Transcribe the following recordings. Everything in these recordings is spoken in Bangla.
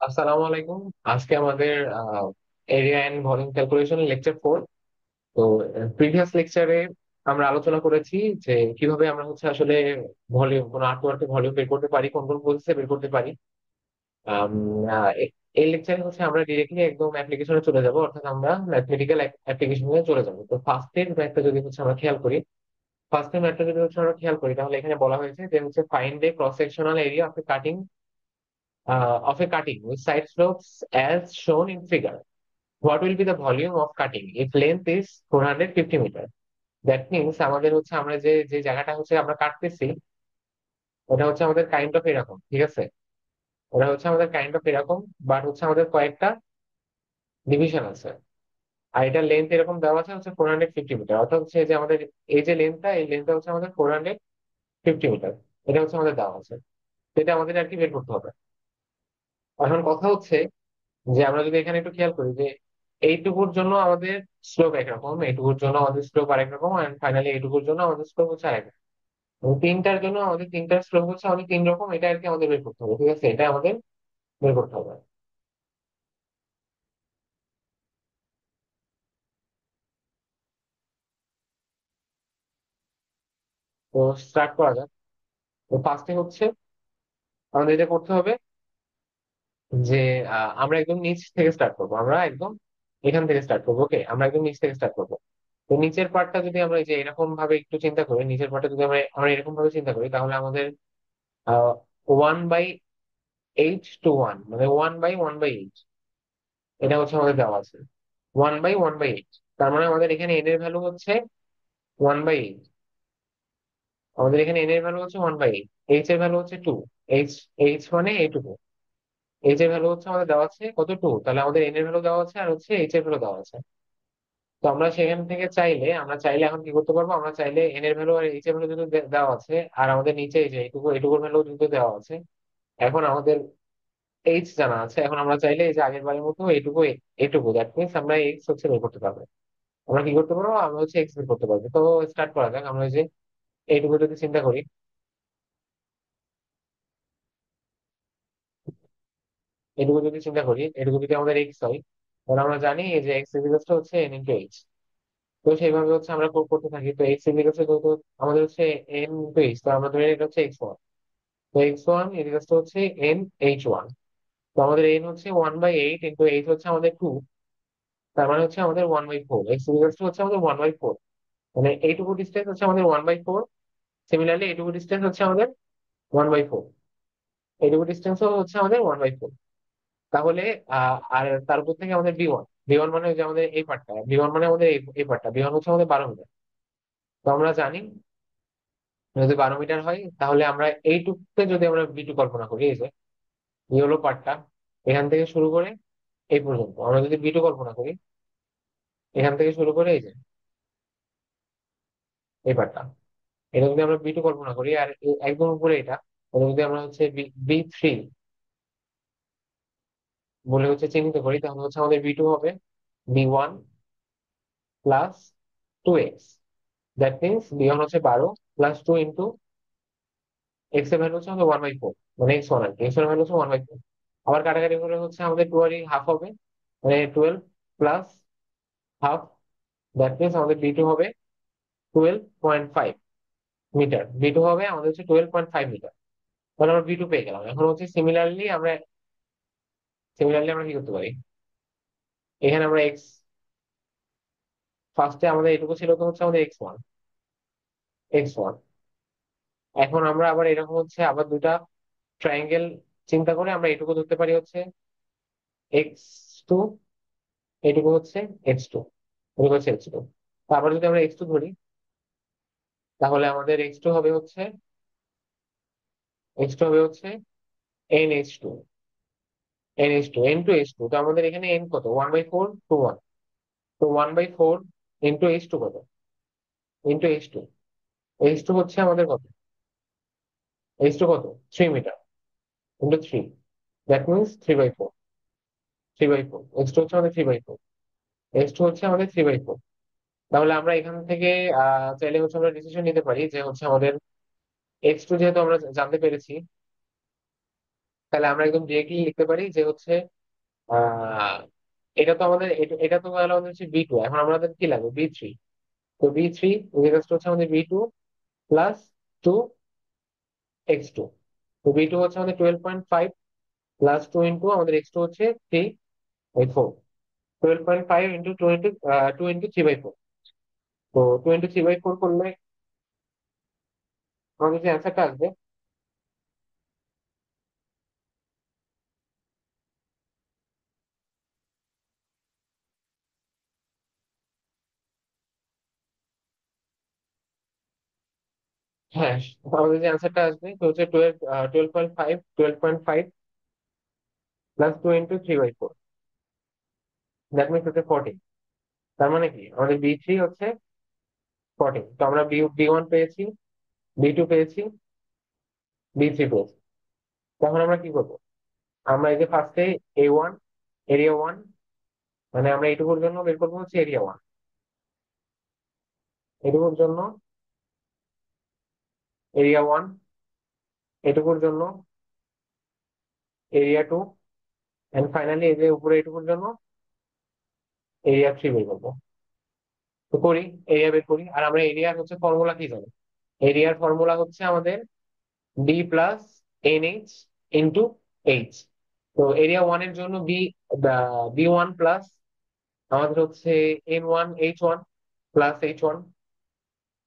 আসসালামু আলাইকুম। আজকে আমাদের area and volume calculation lecture 4। তো প্রিভিয়াস লেকচারে আমরা আলোচনা করেছি যে কিভাবে আমরা আসলে ভলিউম কোন আর্টওয়ার্কে ভলিউম বের করতে পারি, কোন কোন প্রসেসে বের করতে পারি। আম, এই লেকচারে আমরা ডিরেক্টলি একদম অ্যাপ্লিকেশনে চলে যাব, অর্থাৎ আমরা ম্যাথমেটিক্যাল অ্যাপ্লিকেশনে চলে যাব। তো ফার্স্টের ম্যাথটা যদি আমরা খেয়াল করি, আমরা খেয়াল করি, তাহলে এখানে বলা হয়েছে যে find a cross sectional area of a cutting with side slopes as shown in figure. What will be the volume of cutting if length is 450 metre? That means আমাদের আমরা যে যে জায়গাটা আমরা কাটতেছি, ওটা আমাদের কাইন্ড অফ এরকম, ঠিক আছে? ওটা আমাদের কাইন্ড অফ এরকম, বাট আমাদের কয়েকটা ডিভিশন আছে। আর এটা লেন্থ এরকম দেওয়া আছে 450 মিটার, অর্থাৎ যে আমাদের এই যে লেন্থটা, এই লেন্থটা আমাদের 450 মিটার। এটা আমাদের দেওয়া আছে। তো এটা আমাদের আর কি বের করতে হবে। এখন কথা যে আমরা যদি এখানে একটু খেয়াল করি যে এইটুকুর জন্য আমাদের স্লোপ একরকম, এইটুকুর জন্য আমাদের স্লোপ আরেক রকম, এন্ড ফাইনালি এইটুকুর জন্য আমাদের স্লোপ আরেক রকম। এবং তিনটার জন্য আমাদের তিনটার স্লোপ আমাদের তিন রকম। এটা আর কি আমাদের বের করতে হবে, ঠিক আছে? এটা আমাদের বের করতে হবে। তো স্টার্ট করা যাক। তো ফার্স্টে আমাদের এটা করতে হবে যে আমরা একদম নিচ থেকে স্টার্ট করবো। আমরা একদম এখান থেকে স্টার্ট করবো। ওকে, আমরা একদম নিচ থেকে স্টার্ট করবো। তো নিচের পার্টটা যদি আমরা এই যে এরকম ভাবে একটু চিন্তা করি, নিচের পার্টটা যদি আমরা আমরা এরকম ভাবে চিন্তা করি, তাহলে আমাদের 1/8 to 1, মানে 1/1/8, এটা আমাদের দেওয়া আছে। 1/1/8, তার মানে আমাদের এখানে এন এর ভ্যালু 1/8। আমাদের এখানে এন এর ভ্যালু 1/8, এইচ এর ভ্যালু 2। এইচ এইচ মানে এইটুকু। এইচ এর ভ্যালু আমাদের দেওয়া আছে কত, 2। তাহলে আমাদের এন এর ভ্যালু দেওয়া আছে আর এইচ এর ভ্যালু দেওয়া আছে। তো আমরা সেখান থেকে চাইলে এখন কি করতে পারবো, আমরা চাইলে এন এর ভ্যালু আর এইচ এর ভ্যালু যদি দেওয়া আছে, আর আমাদের নিচে এই যে এইটুকুর ভ্যালু যদি দেওয়া আছে, এখন আমাদের এইচ জানা আছে। এখন আমরা চাইলে এই যে আগের বারের মতো এইটুকু দ্যাট মিনস আমরা এক্স বের করতে পারবো। আমরা কি করতে পারবো, আমরা এক্স বের করতে পারবো। তো স্টার্ট করা যাক। আমরা এই যে এইটুকু যদি চিন্তা করি, এটুকু যদি আমাদের এক্স হয়, তাহলে আমরা জানি এই যে x equals N into H. তো সেইভাবে আমরা করতে থাকি। তো এক্স ইকুয়ালস যেহেতু আমাদের এন ইন্টু এইচ, তো আমরা ধরে নিই এটা এক্স 1। তো এক্স 1 ইকুয়ালস এন এইচ 1। তো আমাদের এন 1/8 ইন্টু এইচ আমাদের 2। তার মানে আমাদের 1/4। এক্স ইকুয়ালস আমাদের 1/4। মানে এইটুকু ডিস্টেন্স আমাদের 1/4। সিমিলারলি এইটুকু ডিস্টেন্স আমাদের 1/4। এইটুকু ডিস্টেন্সও আমাদের 1/4। তাহলে আর তার উপর থেকে আমাদের বি ওয়ান মানে যে আমাদের এই পার্টটা, বি ওয়ান মানে আমাদের এই পার্টটা, বি ওয়ান আমাদের 12 মিটার। তো আমরা জানি যদি 12 মিটার হয়, তাহলে আমরা এইটুকুতে যদি আমরা বি2 কল্পনা করি, এই যে এই হলো পার্টটা, এখান থেকে শুরু করে এই পর্যন্ত আমরা যদি বি2 কল্পনা করি, এখান থেকে শুরু করে এই যে এই পার্টটা, এটা যদি আমরা বি2 কল্পনা করি, আর একদম উপরে এটা যদি আমরা বি3 বলে চিহ্নিত করি, তাহলে আমাদের বি2 হবে b1 + 2x। That means b1 12 +2 into x এর ভ্যালু আমাদের 1/4, মানে x1 আর কি। এক্স এর ভ্যালু 1/4। আবার কাটাকাটি করে আমাদের 2 আর হাফ হবে, মানে 12 + ½ দ্যাট মিনস আমাদের বি2 হবে 12.5 মিটার। বি2 হবে আমাদের 12.5 মিটার। তাহলে আমরা বি2 পেয়ে গেলাম। এখন সিমিলারলি আমরা কি করতে পারি, এখানে আমরা এক্স, ফার্স্টে আমাদের এটুকু ছিল, তো আমাদের এক্স ওয়ান। এখন আমরা আবার এরকম আবার দুটা ট্রায়াঙ্গেল চিন্তা করে আমরা এটুকু ধরতে পারি এক্স টু, এটুকু এক্স টু, এটুকু এক্স টু। আবার যদি আমরা এক্স টু ধরি, তাহলে আমাদের এক্স টু হবে এন টু এইচ টু। তো আমাদের এখানে এন কত, 1/4 to 1। তো 1/4 ইন্টু এইচ টু কত, এইচ টু আমাদের কত, H two 3 metre into 3। That means 3/4। 3/4 H two আমাদের 3/4। এইচ টু আমাদের 3/4। তাহলে আমরা এখান থেকে চাইলে আমরা ডিসিশন নিতে পারি যে আমাদের এক্স টু যেহেতু আমরা জানতে পেরেছি, তাহলে আমরা একদম ডিরেক্টলি লিখতে পারি যে হচ্ছে আহ এটা তো আমাদের এটা তো গেল আমাদের হচ্ছে বি টু, এখন আমাদের কি লাগবে বি থ্রি। তো বি থ্রি হচ্ছে আমাদের B two plus two X two. তো বি টু হচ্ছে আমাদের 12.5 প্লাস টু ইন্টু আমাদের এক্স টু হচ্ছে three by four. 12.5 into two into three by four. তো two into three by four করলে আমাদের যে অ্যান্সারটা আসবে, হ্যাঁ, আমাদের যে অ্যান্সারটা আসবে তো হচ্ছে 12.5 plus two into three by four, that means হচ্ছে 14। তার মানে কি আমাদের বি থ্রি হচ্ছে 14। তো আমরা বি বি ওয়ান পেয়েছি, বি টু পেয়েছি, বি থ্রি পেয়েছি। তখন আমরা কি করবো? আমরা এই যে ফার্স্টে এ ওয়ান, এরিয়া ওয়ান, মানে আমরা এইটুকুর জন্য বের করবো হচ্ছে এরিয়া ওয়ান, এটুকুর জন্য এরিয়া ওয়ান, এটুকুর জন্য এরিয়া টু, এন্ড ফাইনালি এই যে উপরে এটুকুর জন্য এরিয়া থ্রি বের করবো। তো করি, এরিয়া বের করি। আর আমরা এরিয়ার হচ্ছে ফর্মুলা কি জানি? এরিয়ার ফর্মুলা হচ্ছে আমাদের B plus N H into H. তো এরিয়া ওয়ান এর জন্য বি ওয়ান প্লাস আমাদের হচ্ছে N one H one plus H one,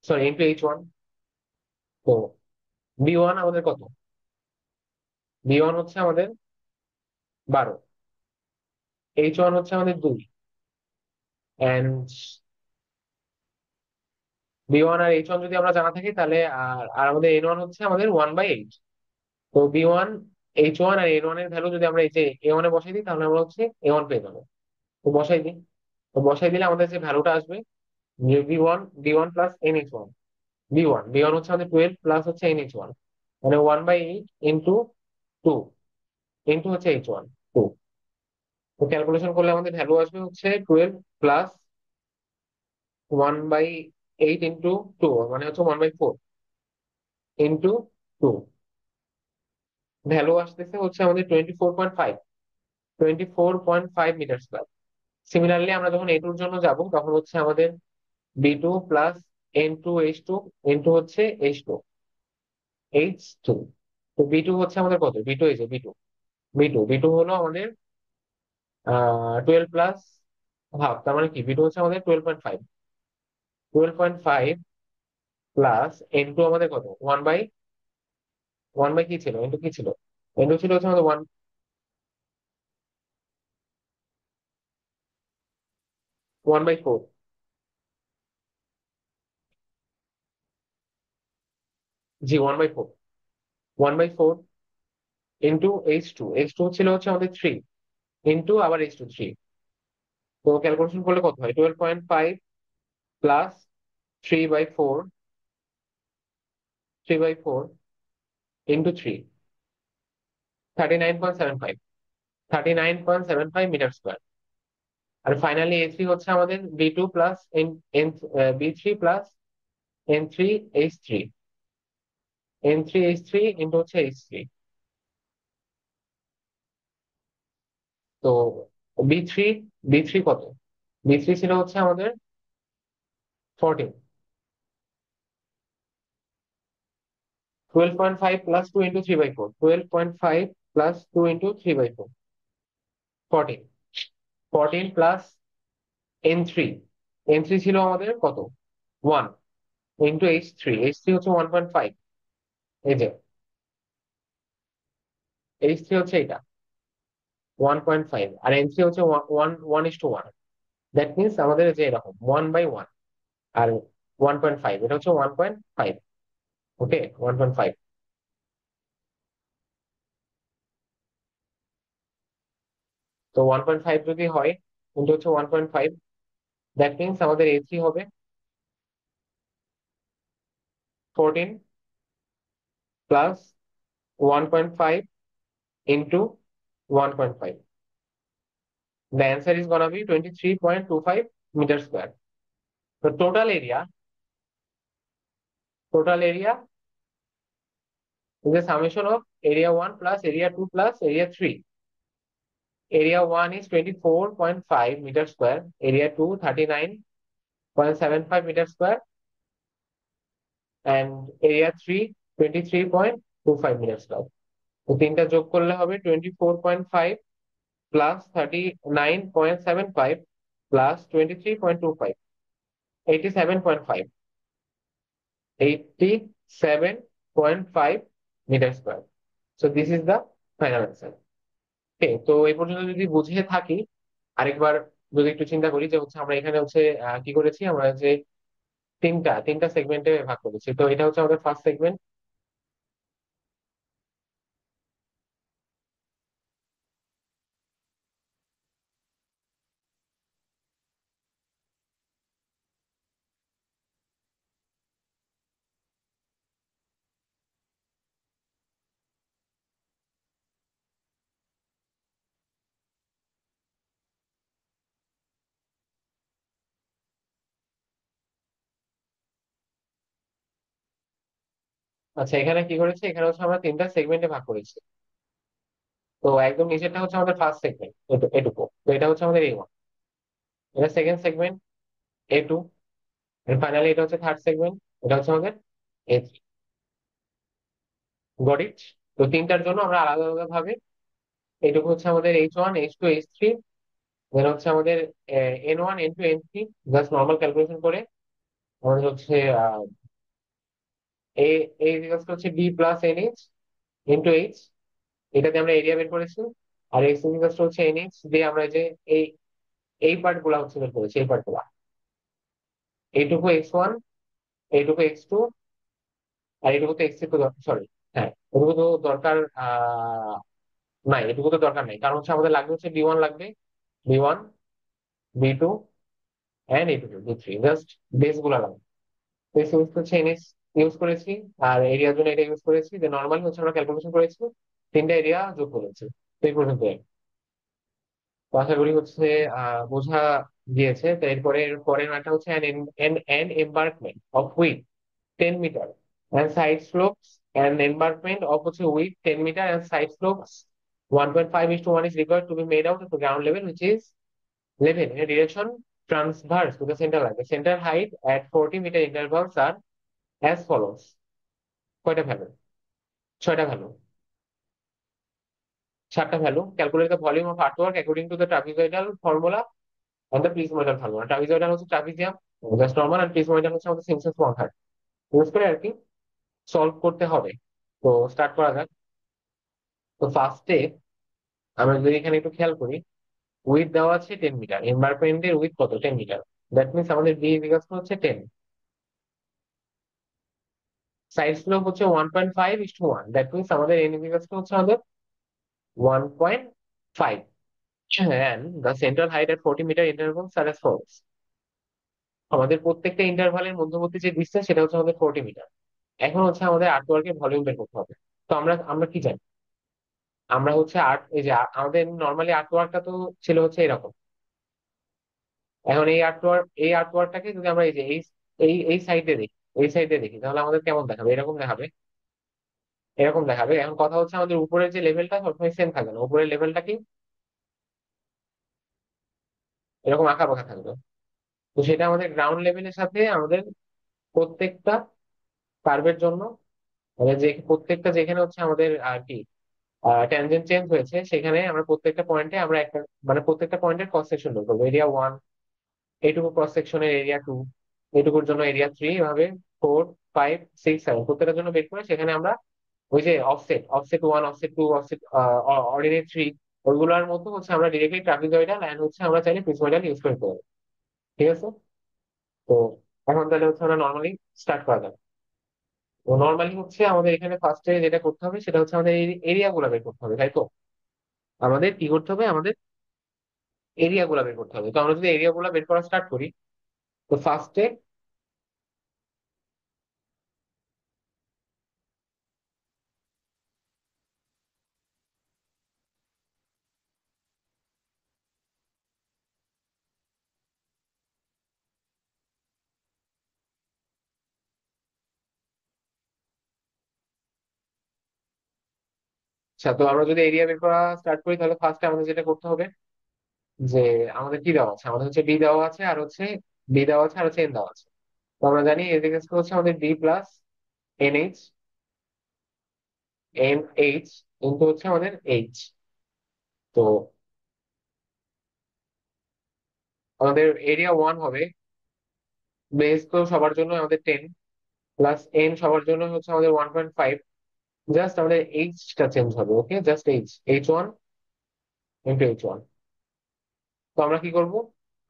sorry into H one. তো বি ওয়ান আমাদের কত? বি ওয়ান হচ্ছে আমাদের 12, এইচ ওয়ান হচ্ছে আমাদের 2, এন্ড বি ওয়ান আর এইচ ওয়ান যদি আমরা জানা থাকি তাহলে আর আর আমাদের এন ওয়ান হচ্ছে আমাদের 1/8। তো বি ওয়ান, এইচ ওয়ান আর এন ওয়ান এর ভ্যালু যদি আমরা এই যে এ ওয়ানে বসাই দিই তাহলে আমরা হচ্ছে এ ওয়ান পেয়ে যাবো। তো বসাই দিই। তো বসাই দিলে আমাদের যে ভ্যালুটা আসবে B one plus N H one. B one হচ্ছে আমাদের 12 প্লাস হচ্ছে এন এইচ ওয়ান, মানে 1/8 ইন্টু টু ইন্টু হচ্ছে এইচ ওয়ান, টু। তো ক্যালকুলেশন করলে আমাদের ভ্যালু আসবে হচ্ছে 12 প্লাস 1/8 ইন্টু টু, মানে হচ্ছে 1/4 ইন্টু টু। ভ্যালু আসতেছে হচ্ছে আমাদের 24.5, 24.5 মিটার স্কোয়ার। সিমিলারলি আমরা যখন এ টুর জন্য যাব তখন হচ্ছে আমাদের B two plus N two H two into হচ্ছে এইচ টু। তো বি টু হচ্ছে আমাদের কত? বি টু, এই যে বি টু হলো আমাদের 12 প্লাস হাফ, তার মানে কি বি টু হচ্ছে আমাদের 12.5। 12.5 প্লাস এন টু আমাদের কত? ওয়ান বাই কি ছিল? এন টু কি ছিল? এন টু ছিল হচ্ছে আমাদের ওয়ান বাই ফোর। জি, 1/4। 1/4 ইন্টু এইচ টু ছিল হচ্ছে আমাদের থ্রি, ইন্টু আবার এইচ টু থ্রি। তো ক্যালকুলেশন করলে কত হয়? 12.5 plus three by four into three, 39.75, 39.75 metre square. আর ফাইনালি এ থ্রি হচ্ছে আমাদের B two plus N N B three plus N three H three, N three H three into হচ্ছে এইচ থ্রি। তো বি থ্রি বি থ্রি কত? বি থ্রি ছিল হচ্ছে আমাদের 14। 12.5 plus two into three by four, 12.5 plus two into three by four, 14। 14 plus N three, N three ছিল আমাদের কত? 1 ইন্টু এইচ থ্রি হচ্ছে 1.5। এই যে এইচ থ্রি হচ্ছে এটা 1.5, আর এন থ্রি হচ্ছে one one one is two one. That means আমাদের যে এরকম 1/1 আর 1.5, এটা হচ্ছে 1.5। ওকে, 1.5। তো 1.5 যদি হয় কিন্তু হচ্ছে 1.5, দ্যাট মিনস আমাদের এ থ্রি হবে 14 plus 1.5 into 1.5। The answer is gonna be 23.25 meter square. So total area is the summation of area 1 plus area 2 plus area 3. Area 1 is 24.5 meter square, area 2 39.75 meter square, and area 3 23.25 meter square. তো তিনটা যোগ করলে হবে 24.5 plus 39.75 plus 23.25, 87.5, 87.5 metre square. So this is the final answer. Okay, তো এই পর্যন্ত যদি বুঝিয়ে থাকি, আরেকবার যদি একটু চিন্তা করি যে হচ্ছে আমরা এখানে হচ্ছে কি করেছি, আমরা যে তিনটা তিনটা সেগমেন্টে ভাগ করেছি। তো এটা হচ্ছে আমাদের ফার্স্ট সেগমেন্ট। আচ্ছা, এখানে কি করেছি, এখানে হচ্ছে আমরা তিনটা সেগমেন্টে ভাগ করেছি। তো একদম নিচেরটা হচ্ছে আমাদের ফার্স্ট সেগমেন্ট, এটুকু। তো এটা হচ্ছে আমাদের A1, এটা সেকেন্ড সেগমেন্ট A2, ফাইনালি এটা হচ্ছে থার্ড সেগমেন্ট, এটা হচ্ছে আমাদের A3। Got it? তো তিনটার জন্য আমরা আলাদা আলাদা ভাবে, এটুকু হচ্ছে আমাদের H1 H2 H3, দেন হচ্ছে আমাদের N1 N2 N3। Just normal calculation করে আমাদের হচ্ছে এ এ ইকুয়ালস হচ্ছে B plus N H into H, এটাতে আমরা এরিয়া বের করেছি। আর এক্স ইকুয়ালস হচ্ছে এন এইচ দিয়ে আমরা যে এই এই পার্ট গুলা হচ্ছে বের করেছি, এই পার্ট গুলা। এইটুকু X1, এইটুকু X2, আর এটুকু তো X3 তো সরি, হ্যাঁ এটুকু তো দরকার নাই, এটুকু তো দরকার নাই, কারণ হচ্ছে আমাদের লাগবে হচ্ছে B1 লাগবে, B1 B2 এন্ড এইটুকু B3, জাস্ট বেস গুলা লাগবে। বেস ইউজ হচ্ছে এনএস ইউজ করেছি, আর এরিয়ার জন্য এটা ইউজ করেছি, যে নর্মালি হচ্ছে আমরা ক্যালকুলেশন করেছি, তিনটা এরিয়া যোগ করেছি। তো এই পর্যন্ত। তো আশা করি হচ্ছে বোঝা গিয়েছে। তো এরপরে পরের ম্যাটটা হচ্ছে an embankment of width 10 meter and side slopes, and embankment of হচ্ছে width 10 meter and side slopes 1.5:1 is required to be made out at the ground level, which is level in a direction transverse to the center line. The center height at 40 meter intervals are as follows. কয়টা ভ্যালু? ছয়টা ভ্যালু, সাতটা value. Calculate the volume of artwork according to the trapezoidal formula and the prismoidal formula. Trapezoidal হচ্ছে ট্রাপিজিয়াম, জাস্ট নরমাল, আর prismoidal হচ্ছে আমাদের সিমসন্স মেথড ইউজ করে আর কি সলভ করতে হবে। তো স্টার্ট করা যাক। তো ফার্স্টে আমরা যদি এখানে একটু খেয়াল করি, উইথ দেওয়া আছে 10 মিটার, এনভায়রনমেন্টের উইথ কত? 10 মিটার। দ্যাট মিনস আমাদের বি ইকুয়ালস হচ্ছে 10, সাইড স্লোপ হচ্ছে 1.5:1, দ্যাট মিনস আমাদের এন ইকুয়ালস হচ্ছে আমাদের 1.5, and the central height at 40 meter intervals are as follows. আমাদের প্রত্যেকটা ইন্টারভালের মধ্যবর্তী যে ডিসটেন্স সেটা হচ্ছে আমাদের 40 মিটার। এখন হচ্ছে আমাদের আর্টওয়ার্কের ভলিউম বের করতে হবে। তো আমরা আমরা কি জানি, আমরা হচ্ছে আর্ট, এই যে আমাদের নর্মালি আর্টওয়ার্কটা তো ছিল হচ্ছে এরকম। এখন এই আর্টওয়ার্কটাকে যদি আমরা এই যে এই এই এই সাইডে দেখি, এই সাইডে দেখি, তাহলে আমাদের কেমন দেখাবে? এরকম দেখাবে, এরকম দেখাবে। এখন কথা হচ্ছে আমাদের উপরের যে লেভেলটা সবসময় সেম থাকবে না, উপরের লেভেলটা কি এরকম আঁকা বাঁকা থাকবে। তো সেটা আমাদের গ্রাউন্ড লেভেলের সাথে আমাদের প্রত্যেকটা কার্ভের জন্য, মানে যে প্রত্যেকটা যেখানে হচ্ছে আমাদের আর কি ট্যানজেন্ট চেঞ্জ হয়েছে, সেখানে আমরা প্রত্যেকটা পয়েন্টে আমরা একটা, মানে প্রত্যেকটা পয়েন্টের ক্রস সেকশন বের করবো। এরিয়া 1 এইটুকু ক্রস সেকশনের, এরিয়া 2 এইটুকুর জন্য, এরিয়া 3, এভাবে 4 5 6 7 প্রত্যেকটার জন্য বের করে সেখানে আমরা ওই যে অফসেট 1 অফসেট 2 অফসেট অর্ডিনেট 3, ওইগুলোর মধ্যে হচ্ছে আমরা ডিরেক্টলি ট্রাপিজয়েডাল এন্ড হচ্ছে আমরা চাইলে প্রিজময়েডাল ইউজ করতে পারি। ঠিক আছে? তো এখন তাহলে হচ্ছে আমরা নর্মালি স্টার্ট করা যাবে। তো নর্মালি হচ্ছে আমাদের এখানে ফার্স্টে যেটা করতে হবে সেটা হচ্ছে আমাদের এরিয়া গুলা বের করতে হবে, তাই তো? আমাদের কি করতে হবে? আমাদের এরিয়া গুলা বের করতে হবে। তো আমরা যদি এরিয়া গুলা বের করা স্টার্ট করি, তো ফার্স্টে আচ্ছা, তো আমরা যদি এরিয়া বের করা স্টার্ট করি তাহলে ফার্স্টে আমাদের যেটা করতে হবে যে আমাদের কি দেওয়া আছে, আমাদের হচ্ছে বি দেওয়া আছে আর হচ্ছে বি দেওয়া আছে আর হচ্ছে এন দেওয়া আছে। তো আমরা জানি এদিকে হচ্ছে আমাদের D plus N H, N H into হচ্ছে আমাদের এইচ। তো আমাদের এরিয়া ওয়ান হবে, বেস তো সবার জন্য আমাদের 10, প্লাস এন সবার জন্য হচ্ছে আমাদের 1.5। জাস্ট আমাদের এইচটা চেঞ্জ হবে, okay, just H one into H one. তো আমরা কি করব,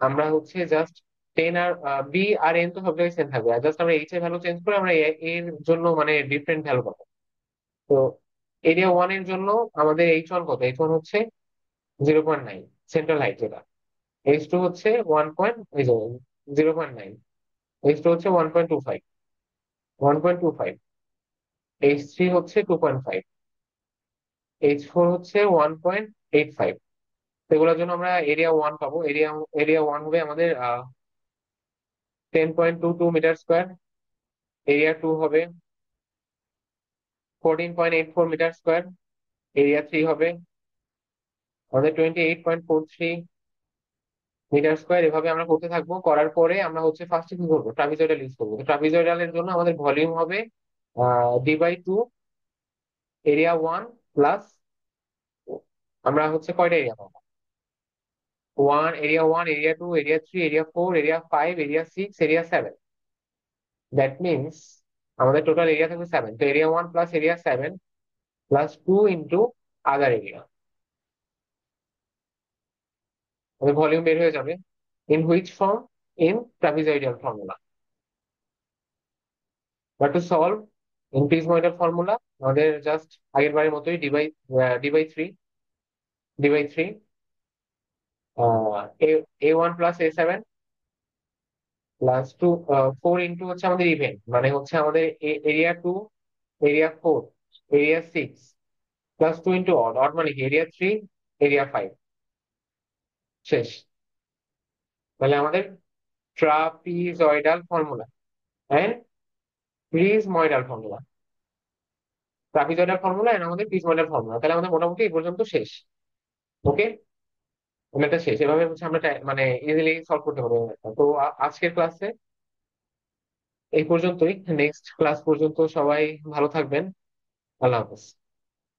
আমরা হচ্ছে জাস্ট 10 আর বি আর এন তো সব জায়গায় সেম থাকবে, আর জাস্ট আমরা এইচ এর ভ্যালু চেঞ্জ করে আমরা এর জন্য মানে ডিফারেন্ট ভ্যালু পাবো। তো এরিয়া ওয়ান এর জন্য আমাদের এইচ ওয়ান কত, এইচ ওয়ান হচ্ছে 0.9, সেন্ট্রাল হাইট যেটা। এইচ টু হচ্ছে 1 পয়েন্ট, এই যে 0.9। এইচ টু হচ্ছে 1.25, 1.25। এইচ থ্রি হচ্ছে 2.5। এইচ ফোর হচ্ছে 1.85। এগুলোর জন্য আমরা এরিয়া ওয়ান পাবো। এরিয়া এরিয়া ওয়ান হবে আমাদের 10.22 মিটার স্কোয়ার। এরিয়া টু হবে 14.84 মিটার স্কোয়ার। এরিয়া থ্রি হবে আমাদের 28.43 মিটার স্কোয়ার। এভাবে আমরা করতে থাকবো, করার পরে আমরা হচ্ছে ফার্স্টে কি করবো, ট্রাপিজয়েডাল ইউজ করবো। তো ট্রাপিজয়েডালের জন্য আমাদের ভলিউম হবে D by 2 area one plus, আমরা হচ্ছে কয়টা এরিয়া পাবো, one, area 2, area 3, area 4, area 5, area 6, area 7। That means আমাদের টোটাল এরিয়া থাকবে 7। তো area one plus area 7 plus 2 into other area, আমাদের ভলিউম বের হয়ে যাবে। In which form, in trapezoidal formula. But to solve in prismoidal formula, আমাদের জাস্ট আগের বারের মতোই D by three A one plus A seven plus two, 4 into হচ্ছে আমাদের ইভেন্ট, মানে হচ্ছে আমাদের area 2, area 4, area 6 plus 2 into odd, odd মানে কি এরিয়া 3, এরিয়া 5। শেষ। তাহলে আমাদের trapezoidal formula and prismoidal formula, trapezoidal formula and আমাদের প্রিজময়েডাল ফর্মুলা, তাহলে আমাদের মোটামুটি এই পর্যন্ত শেষ। ওকে, এটা শেষ। এভাবে হচ্ছে আমরা মানে ইজিলি সলভ করতে পারবো ম্যাথটা। তো আজকের ক্লাসে এই পর্যন্তই। নেক্সট ক্লাস পর্যন্ত সবাই ভালো থাকবেন। আল্লাহ হাফেজ।